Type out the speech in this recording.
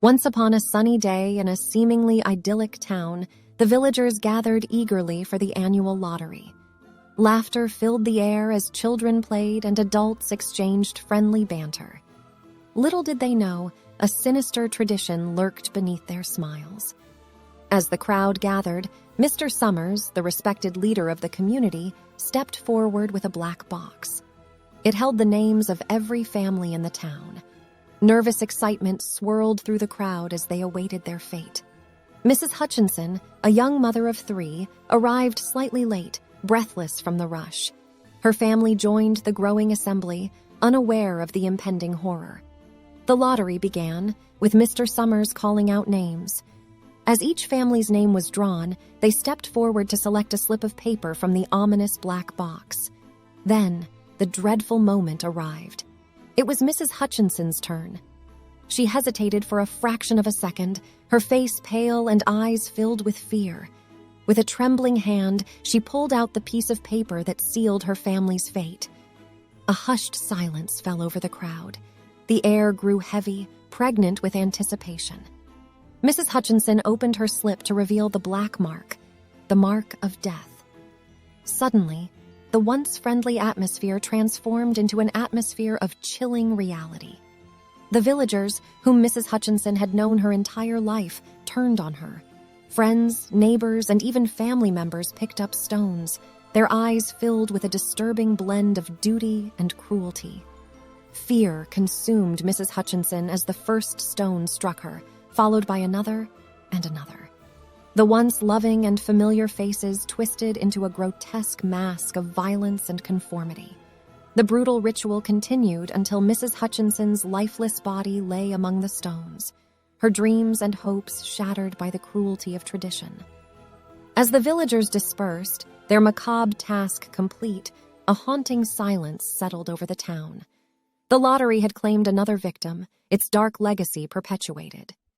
Once upon a sunny day in a seemingly idyllic town, the villagers gathered eagerly for the annual lottery. Laughter filled the air as children played and adults exchanged friendly banter. Little did they know, a sinister tradition lurked beneath their smiles. As the crowd gathered, Mr. Summers, the respected leader of the community, stepped forward with a black box. It held the names of every family in the town. Nervous excitement swirled through the crowd as they awaited their fate. Mrs. Hutchinson, a young mother of 3, arrived slightly late, breathless from the rush. Her family joined the growing assembly, unaware of the impending horror. The lottery began, with Mr. Summers calling out names. As each family's name was drawn, they stepped forward to select a slip of paper from the ominous black box. Then, the dreadful moment arrived. It was Mrs. Hutchinson's turn. She hesitated for a fraction of a second, her face pale and eyes filled with fear. With a trembling hand, she pulled out the piece of paper that sealed her family's fate. A hushed silence fell over the crowd. The air grew heavy, pregnant with anticipation. Mrs. Hutchinson opened her slip to reveal the black mark, the mark of death. Suddenly, the once friendly atmosphere transformed into an atmosphere of chilling reality. The villagers, whom Mrs. Hutchinson had known her entire life, turned on her. Friends, neighbors, and even family members picked up stones, their eyes filled with a disturbing blend of duty and cruelty. Fear consumed Mrs. Hutchinson as the first stone struck her, followed by another and another. The once loving and familiar faces twisted into a grotesque mask of violence and conformity. The brutal ritual continued until Mrs. Hutchinson's lifeless body lay among the stones, her dreams and hopes shattered by the cruelty of tradition. As the villagers dispersed, their macabre task complete, a haunting silence settled over the town. The lottery had claimed another victim, its dark legacy perpetuated.